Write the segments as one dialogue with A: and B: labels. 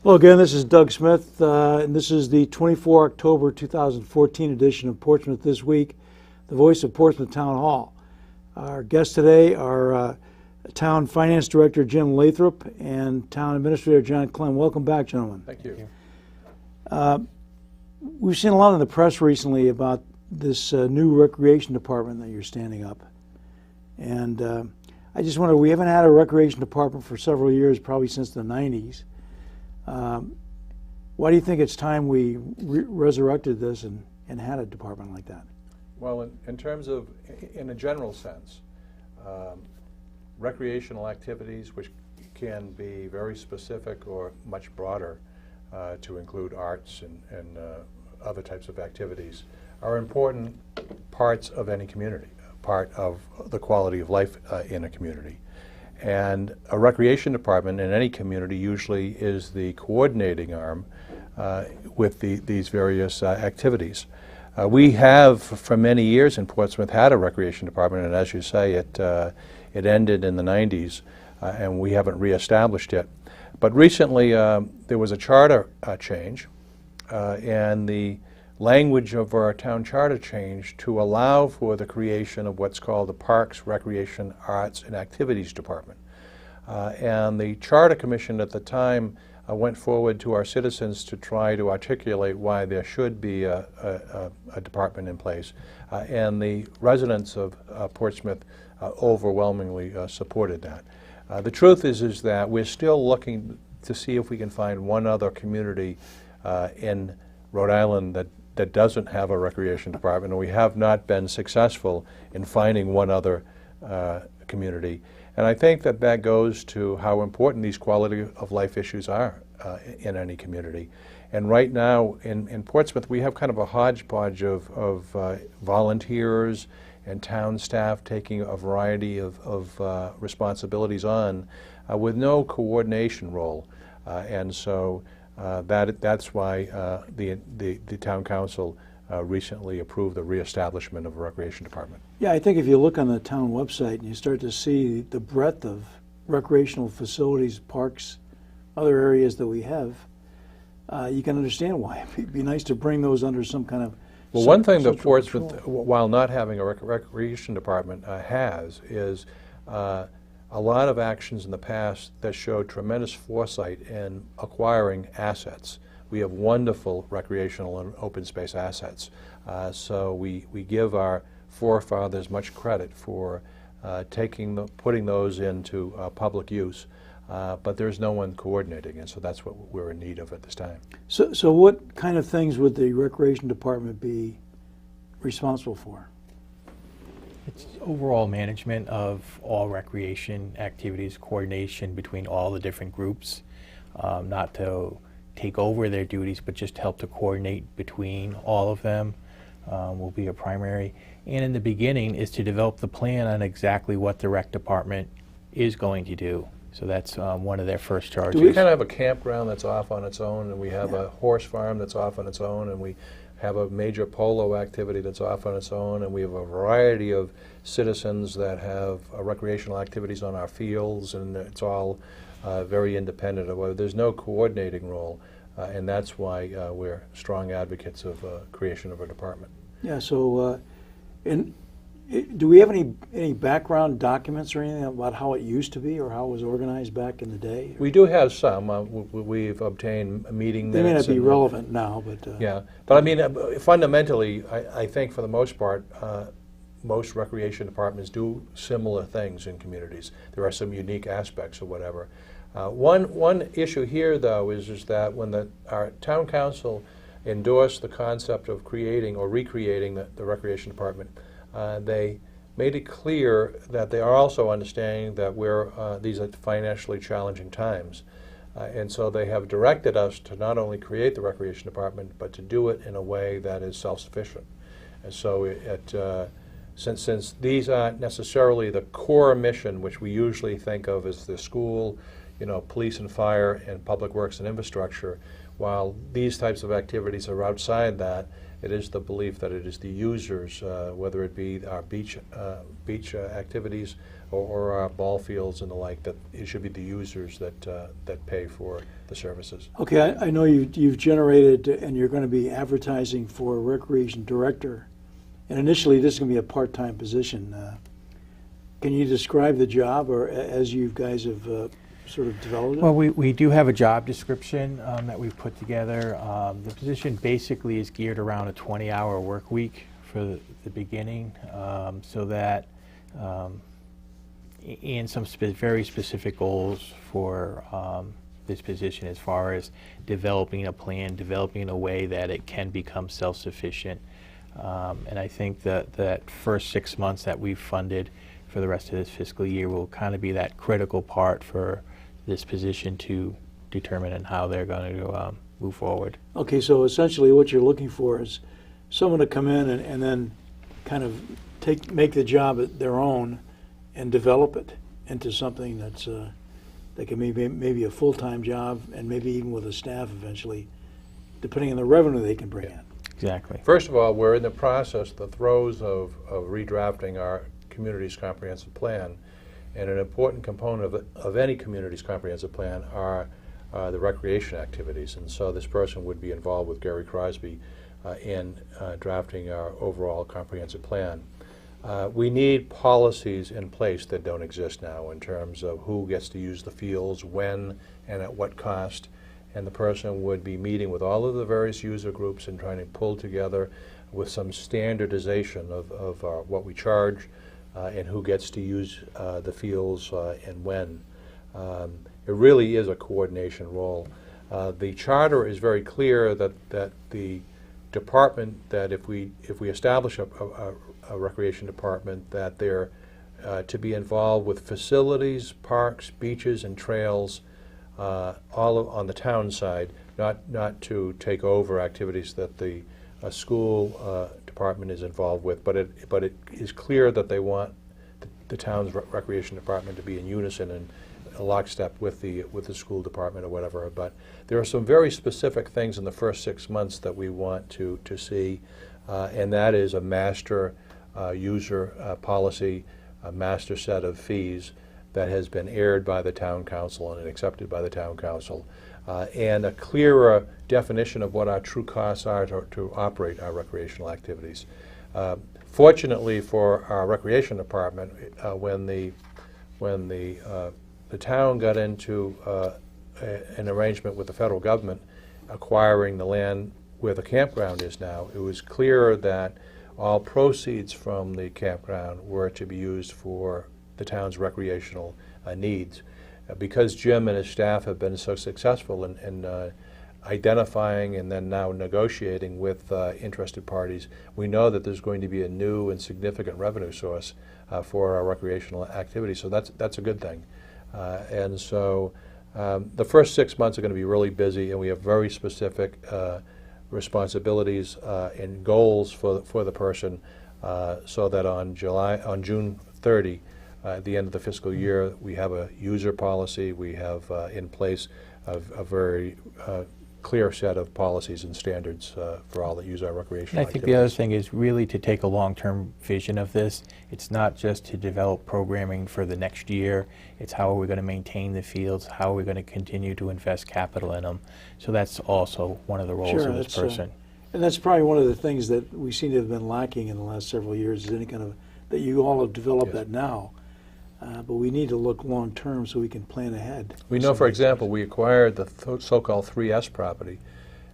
A: Hello again, this is Doug Smith, and this is the 24 October 2014 edition of Portsmouth This Week, the voice of Portsmouth Town Hall. Our guests today are Town Finance Director Jim Lathrop and Town Administrator J.klimm. Welcome back, gentlemen.
B: Thank you.
A: We've seen a lot in the press recently about this new Recreation Department that you're standing up. And I just wonder, we haven't had a Recreation Department for several years, probably since the 90s. Why do you think it's time we resurrected this and had a department like that?
B: Well, in terms of, in a general sense, recreational activities, which can be very specific or much broader to include arts and other types of activities, are important parts of any community, part of the quality of life in a community. And a recreation department in any community usually is the coordinating arm with these various activities. We have, for many years in Portsmouth, had a recreation department, and as you say, it ended in the 90s, and we haven't reestablished it. But recently, there was a charter change, and the language of our town charter changed to allow for the creation of what's called the Parks, Recreation, Arts, and Activities Department. And the Charter Commission at the time went forward to our citizens to try to articulate why there should be a department in place. And the residents of Portsmouth overwhelmingly supported that. The truth is that we're still looking to see if we can find one other community in Rhode Island that doesn't have a recreation department, and we have not been successful in finding one other community. And I think that goes to how important these quality of life issues are in any community. And right now in Portsmouth, we have kind of a hodgepodge of volunteers and town staff taking a variety of responsibilities on with no coordination role. And so that's why the town council recently approved the reestablishment of a recreation department.
A: Yeah, I think if you look on the town website and you start to see the breadth of recreational facilities, parks, other areas that we have, you can understand why. It'd be nice to bring those under some kind of
B: Well, one thing that Portsmouth, while not having a recreation department, has is a lot of actions in the past that showed tremendous foresight in acquiring assets. We have wonderful recreational and open space assets. So we give our forefathers much credit for putting those into public use. But there's no one coordinating, and so that's what we're in need of at this time.
A: So what kind of things would the Recreation Department be responsible for?
C: It's overall management of all recreation activities, coordination between all the different groups, not to take over their duties, but just help to coordinate between all of them will be a primary. And in the beginning is to develop the plan on exactly what the rec department is going to do. So that's one of their first charges.
B: We kind of have a campground that's off on its own, and we have a horse farm that's off on its own, and we have a major polo activity that's off on its own, and we have a variety of citizens that have recreational activities on our fields, and it's all very independent of whether there's no coordinating role, and that's why we're strong advocates of creation of a department.
A: Yeah, so do we have any background documents or anything about how it used to be or how it was organized back in the day?
B: We do have some. We've obtained meeting minutes.
A: They may not be relevant now, but...
B: Yeah, but I mean, fundamentally, I think for the most part, most recreation departments do similar things in communities. There are some unique aspects or whatever. One issue here, though, is that when our town council endorsed the concept of creating or recreating the recreation department, they made it clear that they are also understanding that these are financially challenging times. And so they have directed us to not only create the recreation department, but to do it in a way that is self-sufficient. And so since these aren't necessarily the core mission, which we usually think of as the school, police and fire and public works and infrastructure, while these types of activities are outside that, It is the belief that it is the users, whether it be our beach activities or our ball fields and the like, that it should be the users that pay for the services.
A: Okay, I know you've generated and you're going to be advertising for a recreation director, and initially this is going to be a part-time position. Can you describe the job, or as you guys have sort of developed it?
C: Well, we do have a job description that we've put together. The position basically is geared around a 20-hour work week for the beginning, so that and some very specific goals for this position as far as developing a plan, developing a way that it can become self-sufficient. And I think that first 6 months that we've funded for the rest of this fiscal year will kind of be that critical part for this position to determine and how they're going to move forward.
A: Okay, so essentially what you're looking for is someone to come in and then kind of make the job their own and develop it into something that's that can maybe a full-time job, and maybe even with a staff eventually, depending on the revenue they can bring in.
C: Exactly.
B: First of all, we're in the process, the throes of redrafting our community's comprehensive plan, and an important component of any community's comprehensive plan are the recreation activities. And so this person would be involved with Gary Crosby in drafting our overall comprehensive plan. We need policies in place that don't exist now in terms of who gets to use the fields, when, and at what cost. And the person would be meeting with all of the various user groups and trying to pull together with some standardization of what we charge and who gets to use the fields and when. It really is a coordination role. The charter is very clear that the department, that if we establish a recreation department, that they're to be involved with facilities, parks, beaches, and trails, all on the town side, not to take over activities that the school department is involved with, but it is clear that they want the town's recreation department to be in unison and a lockstep with the school department or whatever. But there are some very specific things in the first 6 months that we want to see, and that is a master user policy, a master set of fees that has been aired by the town council and accepted by the town council, and a clearer definition of what our true costs are to operate our recreational activities. Fortunately for our recreation department, when the town got into an arrangement with the federal government acquiring the land where the campground is now, it was clear that all proceeds from the campground were to be used for the town's recreational needs. Because Jim and his staff have been so successful in identifying and then now negotiating with interested parties, we know that there's going to be a new and significant revenue source for our recreational activities. So that's a good thing. And so the first 6 months are going to be really busy, and we have very specific responsibilities and goals for the person, so that on June 30, at the end of the fiscal year, we have a user policy. We have in place a very clear set of policies and standards for all that use our recreational
C: And I think
B: activities.
C: the other thing is really to take a long-term vision of this. It's not just to develop programming for the next year. It's how are we going to maintain the fields, how are we going to continue to invest capital in them. So that's also one of the roles
A: Sure,
C: of this person.
A: And that's probably one of the things that we seem to have been lacking in the last several years, is any kind of, that you all have developed
B: Yes.
A: that now. But we need to look long-term so we can plan ahead.
B: We know, for example, we acquired the so-called 3S property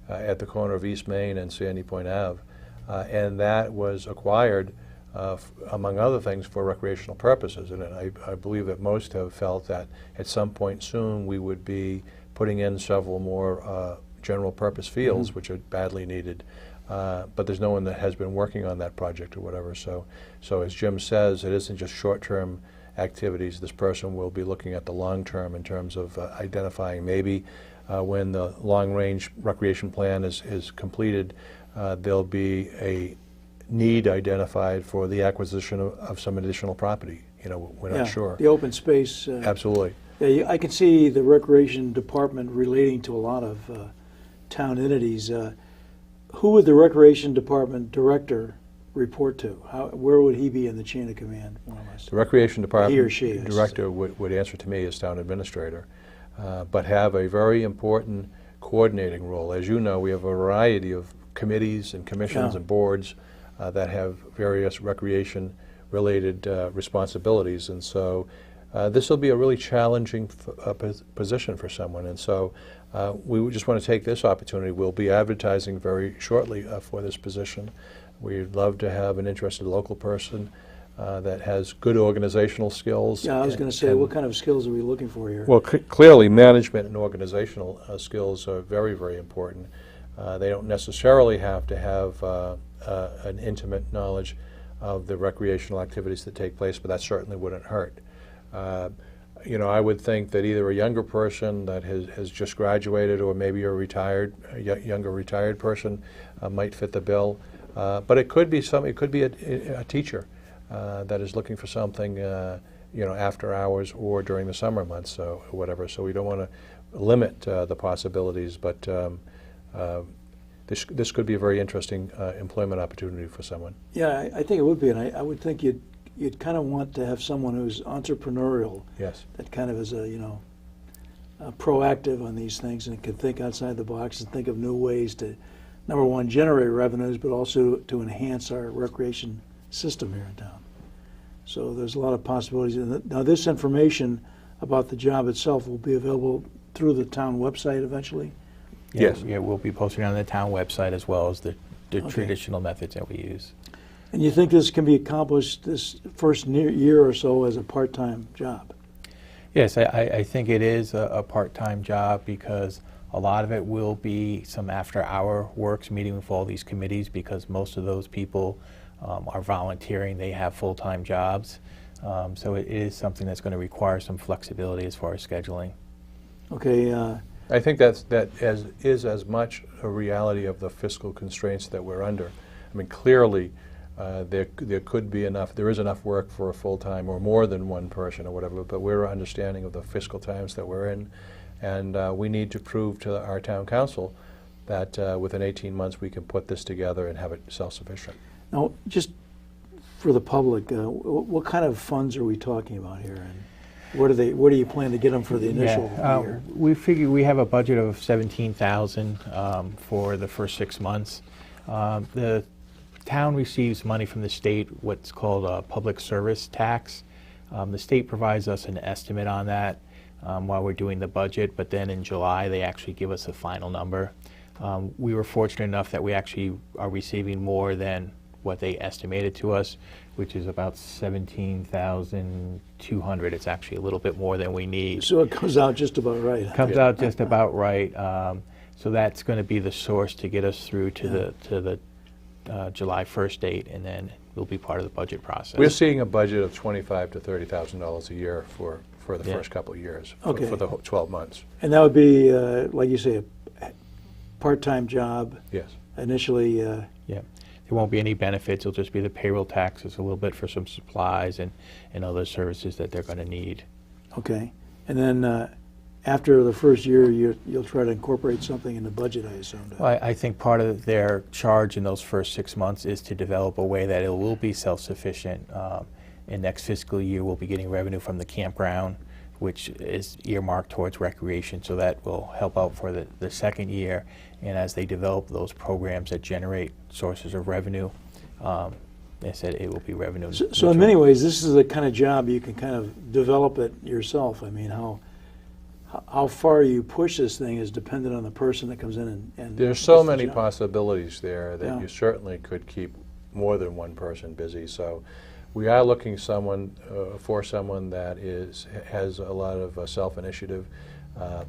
B: at the corner of East Main and Sandy Point Ave, and that was acquired, among other things, for recreational purposes. And I believe that most have felt that at some point soon we would be putting in several more general-purpose fields, which are badly needed. But there's no one that has been working on that project or whatever. So as Jim says, it isn't just short-term activities. This person will be looking at the long term in terms of identifying maybe when the long-range recreation plan is completed, there'll be a need identified for the acquisition of some additional property. You know, we're not sure.
A: The open space.
B: Absolutely.
A: Yeah, I can see the recreation department relating to a lot of town entities. who would the Recreation Department Director report to? Where would he be in the chain of command, more or less?
B: The Recreation Department
A: He or she, I should
B: Director would answer to me as Town Administrator, but have a very important coordinating role. As you know, we have a variety of committees and commissions
A: Yeah.
B: and boards that have various recreation-related responsibilities, and so this will be a really challenging position for someone, and so we would just want to take this opportunity. We'll be advertising very shortly for this position. We'd love to have an interested local person that has good organizational skills.
A: Yeah, I was going to say, what kind of skills are we looking for here?
B: Well, clearly management and organizational skills are very, very important. They don't necessarily have to have an intimate knowledge of the recreational activities that take place, but that certainly wouldn't hurt. You know, I would think that either a younger person that has just graduated or maybe a younger retired person might fit the bill. But it could be a teacher that is looking for something, you know, after hours or during the summer months, so whatever. So we don't want to limit the possibilities, but this could be a very interesting employment opportunity for someone.
A: Yeah, I think it would be, and I would think you'd kind of want to have someone who's entrepreneurial.
B: Yes.
A: That kind of is proactive on these things and can think outside the box and think of new ways to, number one, generate revenues, but also to enhance our recreation system here in town. So there's a lot of possibilities. Now, this information about the job itself will be available through the town website eventually?
B: Yes.
C: Yeah, we'll be posting on the town website as well as the
A: Okay.
C: traditional methods that we use.
A: And you think this can be accomplished this first year or so as a part-time job?
C: Yes, I think it is a part-time job because a lot of it will be some after-hour works, meeting with all these committees, because most of those people are volunteering. They have full-time jobs. So it is something that's going to require some flexibility as far as scheduling.
A: Okay.
B: I think that is as much a reality of the fiscal constraints that we're under. I mean, clearly, there is enough work for a full-time or more than one person or whatever, but we're understanding of the fiscal times that we're in, and we need to prove to our town council that within 18 months we can put this together and have it self-sufficient.
A: Now, just for the public, what kind of funds are we talking about here, and where do you plan to get them for the initial year?
C: We figure we have a budget of $17,000 for the first 6 months. The town receives money from the state, what's called a public service tax. The state provides us an estimate on that while we're doing the budget, but then in July they actually give us a final number. We were fortunate enough that we actually are receiving more than what they estimated to us, which is about $17,200. It's actually a little bit more than we need.
A: So it comes out just about right.
C: It comes out just about right. So that's going to be the source to get us through to the July 1st date, and then we'll be part of the budget process.
B: We're seeing a budget of $25,000 to $30,000 a year for the first couple of years,
A: Okay.
B: for the 12 months.
A: And that would be, like you say, a part-time job
B: Yes.
A: initially.
C: Yeah. There won't be any benefits. It'll just be the payroll taxes, a little bit for some supplies and other services that they're going to need.
A: Okay. And then after the first year, you'll try to incorporate something in the budget, I assume.
C: Well, I think part of their charge in those first 6 months is to develop a way that it will be self-sufficient. In next fiscal year, we'll be getting revenue from the campground, which is earmarked towards recreation, so that will help out for the second year. And as they develop those programs that generate sources of revenue, they said it will be revenue.
A: So in many ways, this is the kind of job you can kind of develop it yourself. I mean, how far you push this thing is dependent on the person that comes in and
B: There's so
A: does the
B: many
A: job.
B: possibilities there that
A: Yeah.
B: you certainly could keep more than one person busy. So we are looking for someone that has a lot of self-initiative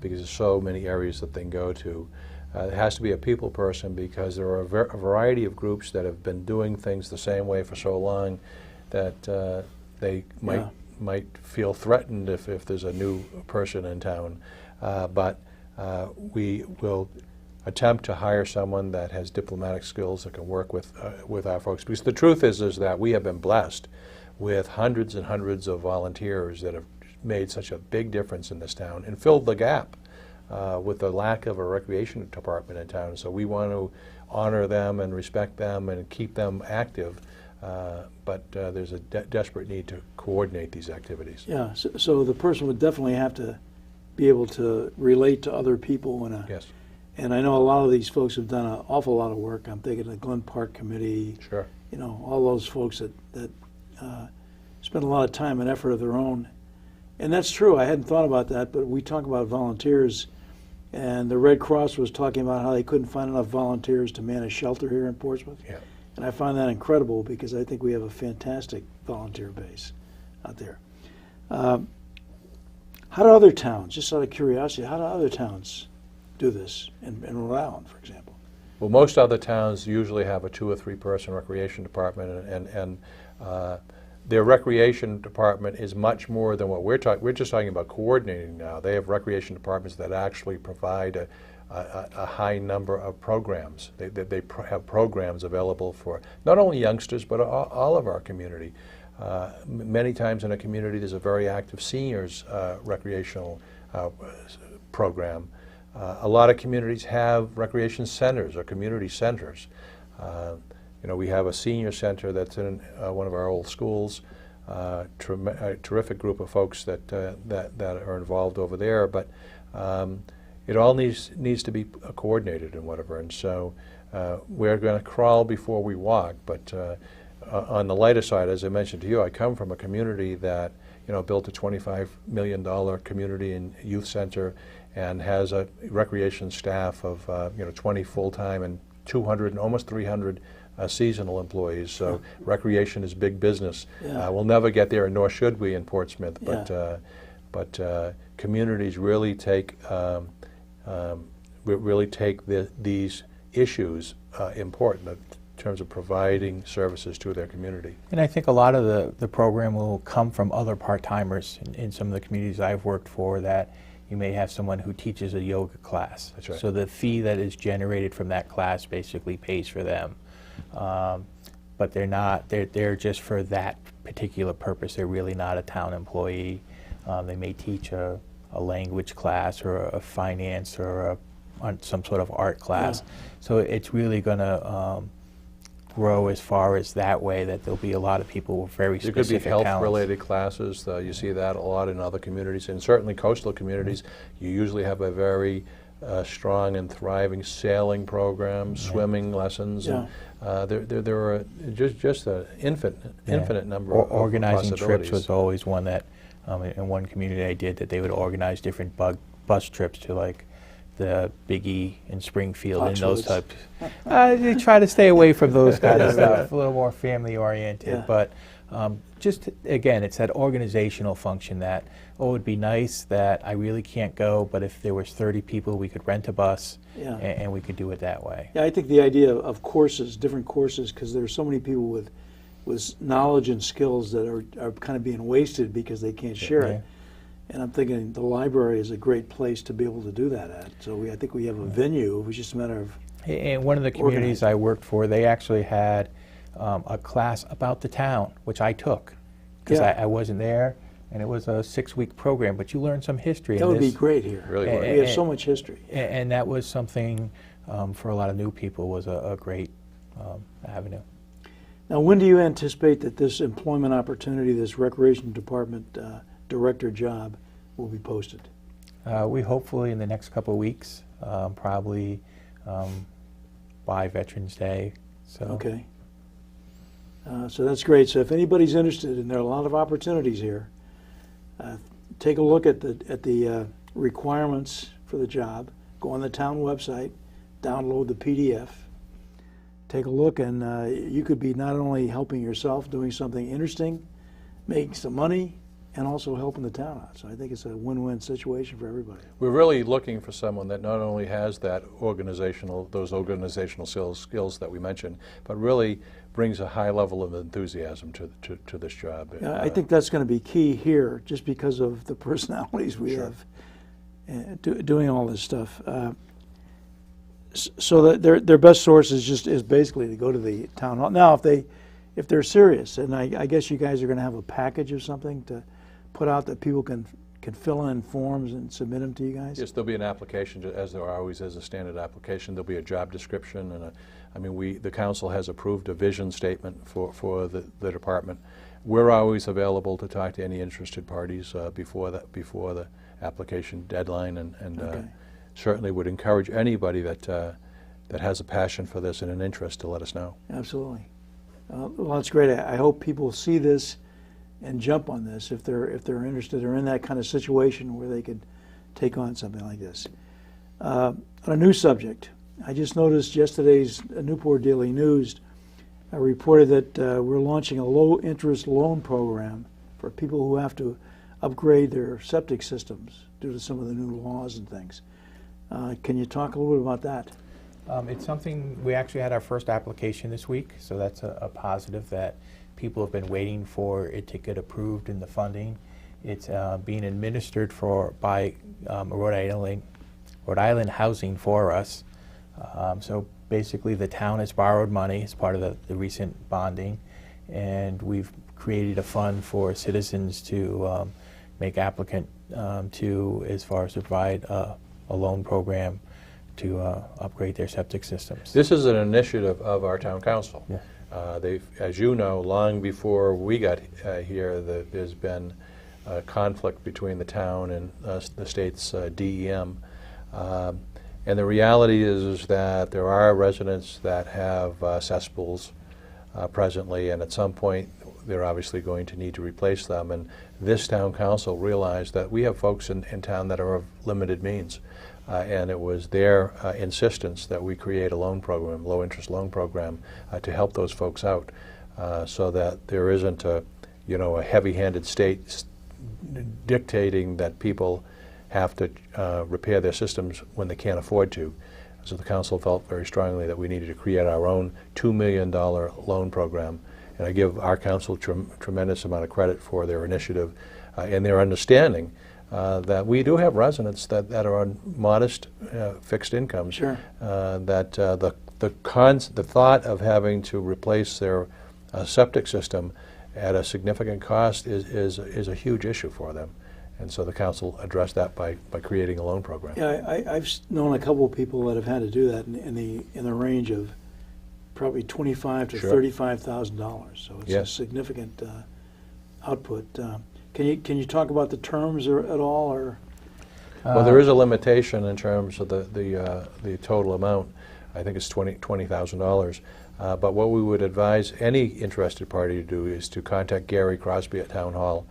B: because there's so many areas that they can go to. It has to be a people person because there are a variety of groups that have been doing things the same way for so long that they might feel threatened if there's a new person in town. But we will attempt to hire someone that has diplomatic skills that can work with our folks. Because the truth is that we have been blessed with hundreds and hundreds of volunteers that have made such a big difference in this town and filled the gap with the lack of a recreation department in town. So we want to honor them and respect them and keep them active, but there's a desperate need to coordinate these activities.
A: Yeah, so the person would definitely have to be able to relate to other people in a.
B: Yes.
A: And I know a lot of these folks have done an awful lot of work. I'm thinking of the Glen Park Committee.
B: Sure.
A: You know, all those folks that spend a lot of time and effort of their own. And that's true. I hadn't thought about that, but we talk about volunteers, and the Red Cross was talking about how they couldn't find enough volunteers to man a shelter here in Portsmouth.
B: Yeah.
A: And I find that incredible because I think we have a fantastic volunteer base out there. How do other towns, just out of curiosity, how do other towns do this in Rhode Island, for example?
B: Well, most other towns usually have a 2 or 3 person recreation department, and their recreation department is much more than what we're talking. We're just talking about coordinating now. They have recreation departments that actually provide a high number of programs. They have programs available for not only youngsters but all of our community. Many times in a community there's a very active seniors recreational program. A lot of communities have recreation centers or community centers. You know, we have a senior center that's in one of our old schools. A terrific group of folks that are involved over there, but it all needs to be coordinated and whatever. And so we're going to crawl before we walk. But on the lighter side, as I mentioned to you, I come from a community that built a $25 million community and youth center, and has a recreation staff of 20 full-time and 200 and almost 300 seasonal employees. So recreation is big business.
A: Yeah.
B: We'll never get there, and nor should we in Portsmouth.
A: Yeah.
B: But communities really take these issues important in terms of providing services to their community.
C: And I think a lot of the program will come from other part-timers in some of the communities I've worked for, that you may have someone who teaches a yoga class.
B: That's right.
C: So the fee that is generated from that class basically pays for them. But they're just for that particular purpose. They're really not a town employee. They may teach a language class or a finance or some sort of art class.
A: Yeah.
C: So it's really going to grow as far as that way, that there'll be a lot of people with very specific
B: There could be health-related
C: talents.
B: classes. You see that a lot in other communities, and certainly coastal communities. You usually have a very strong and thriving sailing program, swimming lessons.
A: Yeah.
B: And, there are just an infinite number of
C: Organizing
B: possibilities.
C: trips was always one that, in one community I did, that they would organize different bus trips to, like, the Big E in Springfield and those types. They try to stay away from those kind of stuff, a little more family oriented.
A: Yeah.
C: But just, again, it's that organizational function that, it would be nice that I really can't go, but if there was 30 people, we could rent a bus,
A: Yeah.
C: and we could do it that way.
A: Yeah, I think the idea of courses, different courses, because there's so many people with knowledge and skills that are kind of being wasted because they can't share it. And I'm thinking the library is a great place to be able to do that at. So I think we have a venue. It was just a matter of
C: In one of the communities I worked for, they actually had a class about the town, which I took, because
A: Yeah.
C: I wasn't there, and it was a 6-week program, but you learn some history.
A: that
C: in
A: would
C: this.
A: be great here.
B: Really
C: would.
A: We have so much history.
C: And that was something, for a lot of new people, was a great avenue.
A: Now, when do you anticipate that this employment opportunity, this Recreation Department director job, will be posted?
C: We hopefully in the next couple of weeks, probably by Veterans Day. So.
A: Okay. So that's great. So if anybody's interested, and there are a lot of opportunities here, take a look at the requirements for the job. Go on the town website, download the PDF. Take a look, and you could be not only helping yourself, doing something interesting, making some money, and also helping the town out. So I think it's a win-win situation for everybody.
B: We're really looking for someone that not only has those organizational skills that we mentioned, but really brings a high level of enthusiasm to this job.
A: I think that's going to be key here, just because of the personalities we
B: Sure.
A: have doing all this stuff. So that their best source is basically to go to the town hall. Now, if they're serious, and I guess you guys are going to have a package of something to put out that people can can fill in forms and submit them to you guys?
B: Yes, there'll be an application, as there always is a standard application. There'll be a job description, and the council has approved a vision statement for the department. We're always available to talk to any interested parties before the application deadline, and
A: Okay.
B: certainly would encourage anybody that has a passion for this and an interest to let us know.
A: Absolutely. Well, that's great. I hope people see this and jump on this if they're interested or in that kind of situation where they could take on something like this. On a new subject, I just noticed yesterday's Newport Daily News reported that we're launching a low-interest loan program for people who have to upgrade their septic systems due to some of the new laws and things. Can you talk a little bit about that?
C: It's something, we actually had our first application this week, so that's a positive that people have been waiting for it to get approved in the funding. It's being administered by Rhode Island Housing for us. So basically the town has borrowed money as part of the recent bonding, and we've created a fund for citizens to make applicant to, as far as to provide a loan program to upgrade their septic systems.
B: This is an initiative of our town council.
C: Yeah.
B: As you know, long before we got here, there's been a conflict between the town and the state's DEM. And the reality is that there are residents that have cesspools presently, and at some point they're obviously going to need to replace them. And this town council realized that we have folks in town that are of limited means. And it was their insistence that we create a loan program, low-interest loan program, to help those folks out, so that there isn't a heavy-handed state dictating that people have to repair their systems when they can't afford to. So the council felt very strongly that we needed to create our own $2 million loan program. And I give our council tremendous amount of credit for their initiative and their understanding that we do have residents that are on modest fixed incomes.
A: Sure.
B: That the thought of having to replace their septic system at a significant cost is a huge issue for them. And so the council addressed that by creating a loan program.
A: Yeah, I've known a couple of people that have had to do that in the range of probably $25,000 to
B: Sure.
A: $35,000. So it's a
B: Yes.
A: significant output. Can you talk about the terms at all, or?
B: Well, there is a limitation in terms of the total amount. I think it's $20,000. But what we would advise any interested party to do is to contact Gary Crosby at Town Hall.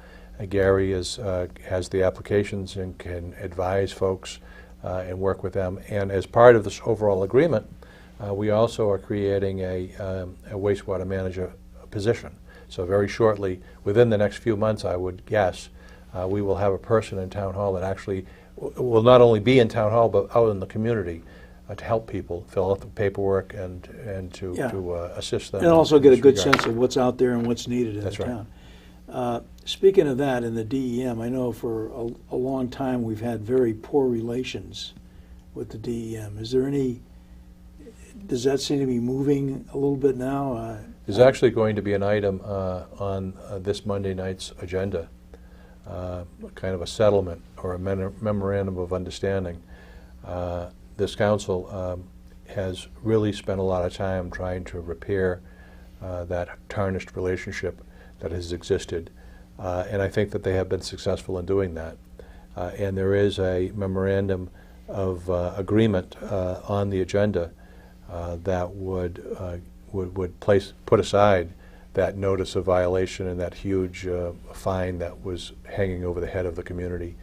B: Gary has the applications and can advise folks and work with them. And as part of this overall agreement, we also are creating a wastewater manager position. So very shortly, within the next few months, I would guess, we will have a person in Town Hall that actually will not only be in Town Hall, but out in the community to help people fill out the paperwork and to assist them.
A: And also
B: in
A: get a
B: this
A: good
B: regard.
A: sense of what's out there and what's needed in
B: That's
A: the
B: right.
A: town. Speaking of that, in the DEM, I know for a long time we've had very poor relations with the DEM. Does that seem to be moving a little bit now?
B: There's actually going to be an item on this Monday night's agenda, kind of a settlement or a memorandum of understanding. This council has really spent a lot of time trying to repair that tarnished relationship that has existed, and I think that they have been successful in doing that. And there is a memorandum of agreement on the agenda that would put aside that notice of violation and that huge fine that was hanging over the head of the community.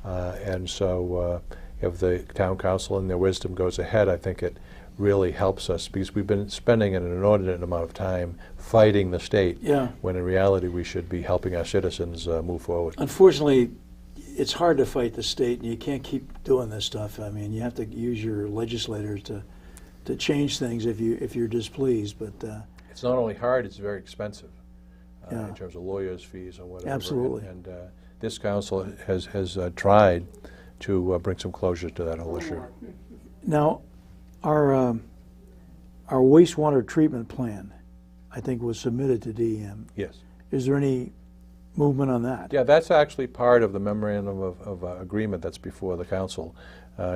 B: And so if the town council in their wisdom goes ahead, I think it really helps us, because we've been spending an inordinate amount of time fighting the state, when in reality we should be helping our citizens move forward.
A: Unfortunately, it's hard to fight the state, and you can't keep doing this stuff. I mean, you have to use your legislators to change things if you're displeased. But
B: it's not only hard; it's very expensive
A: Yeah.
B: in terms of lawyers' fees and whatever.
A: Absolutely.
B: And this council has tried to bring some closure to that whole issue.
A: now, our wastewater treatment plan, I think, was submitted to DEM.
B: Yes.
A: Is there any movement on that?
B: Yeah, that's actually part of the memorandum of agreement that's before the council.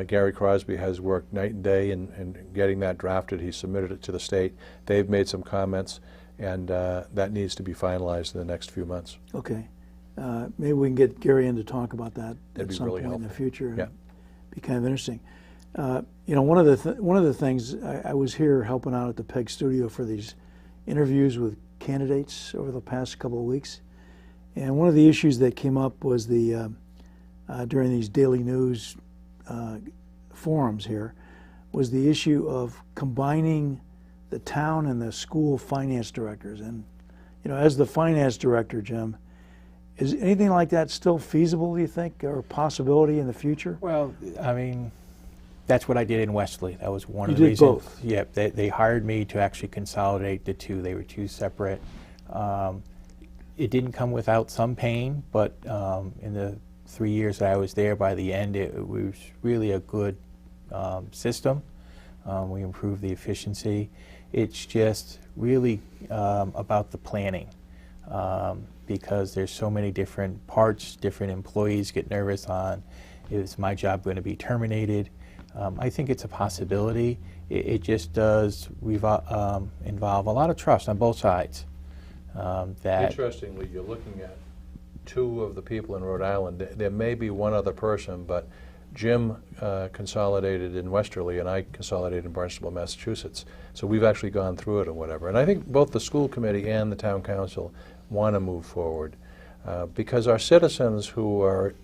B: Gary Crosby has worked night and day in getting that drafted. He submitted it to the state. They've made some comments, and that needs to be finalized in the next few months.
A: Okay. Maybe we can get Gary in to talk about that
B: That'd
A: at
B: be
A: some
B: really
A: point in the
B: helpful.
A: future.
B: Yeah.
A: Be kind of interesting. You know, one of the things I was here helping out at the PEG studio for these interviews with candidates over the past couple of weeks, and one of the issues that came up was the during these daily news forums here was the issue of combining the town and the school finance directors. And you know, as the finance director, Jim, is anything like that still feasible, do you think, or a possibility in the future?
C: Well, I mean, that's what I did in Westerly. That was one
A: You
C: of the
A: did
C: reasons.
A: both?
C: Yep, they hired me to actually consolidate the two. They were two separate. It didn't come without some pain, but in the 3 years that I was there, by the end, it was really a good system. We improved the efficiency. It's just really about the planning. Because there's so many different parts, different employees get nervous on, is my job going to be terminated? I think it's a possibility. It just does involve a lot of trust on both sides.
B: Interestingly, you're looking at two of the people in Rhode Island. There may be one other person, but Jim consolidated in Westerly and I consolidated in Barnstable, Massachusetts. So we've actually gone through it or whatever. And I think both the school committee and the town council want to move forward because our citizens who are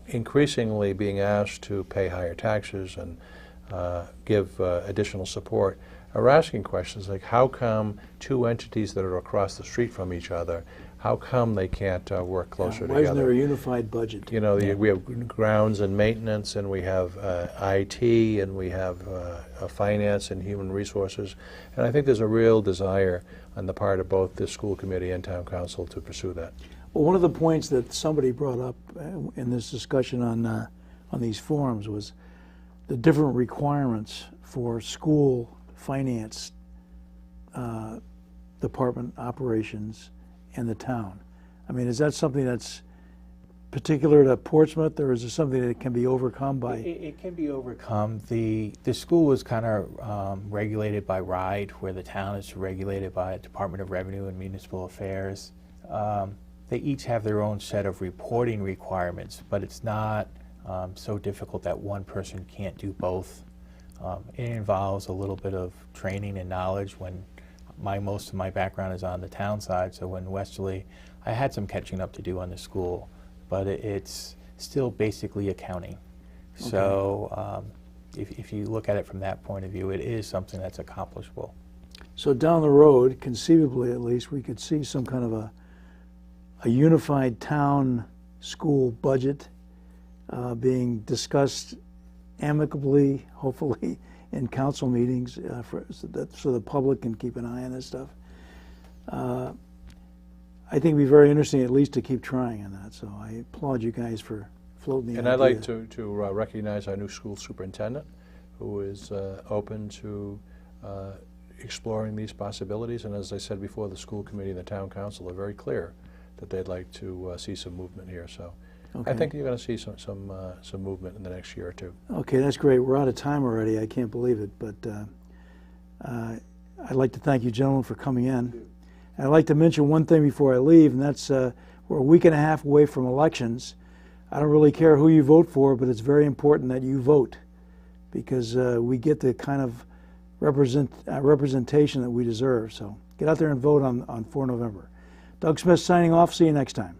B: increasingly being asked to pay higher taxes and give additional support are asking questions like, how come two entities that are across the street from each other, how come they can't work closer together?
A: Why isn't there a unified budget?
B: You know, we have grounds and maintenance, and we have IT, and we have finance and human resources. And I think there's a real desire on the part of both the school committee and town council to pursue that.
A: Well, one of the points that somebody brought up in this discussion on these forums was the different requirements for school finance department operations and the town. I mean, is that something that's particular to Portsmouth, or is it something that can be overcome by?
C: It can be overcome. The school is kind of regulated by RIDE, where the town is regulated by Department of Revenue and Municipal Affairs. They each have their own set of reporting requirements, but it's not so difficult that one person can't do both. It involves a little bit of training and knowledge. When most of my background is on the town side, so when Westerly, I had some catching up to do on the school, but it's still basically accounting. Okay. So if you look at it from that point of view, it is something that's accomplishable.
A: So down the road, conceivably at least, we could see some kind of a unified town school budget being discussed amicably, hopefully, in council meetings so the public can keep an eye on this stuff. I think it'd be very interesting at least to keep trying on that. So I applaud you guys for floating the idea.
B: And I'd like to recognize our new school superintendent, who is open to exploring these possibilities. And as I said before, the school committee and the town council are very clear that they'd like to see some movement here. So okay. I think you're going to see some movement in the next year or two. Okay,
A: that's great. We're out of time already. I can't believe it. But I'd like to thank you gentlemen for coming in. I'd like to mention one thing before I leave, and that's we're a week and a half away from elections. I don't really care who you vote for, but it's very important that you vote, because we get the kind of representation that we deserve. So get out there and vote on 4 November. Doug Smith signing off. See you next time.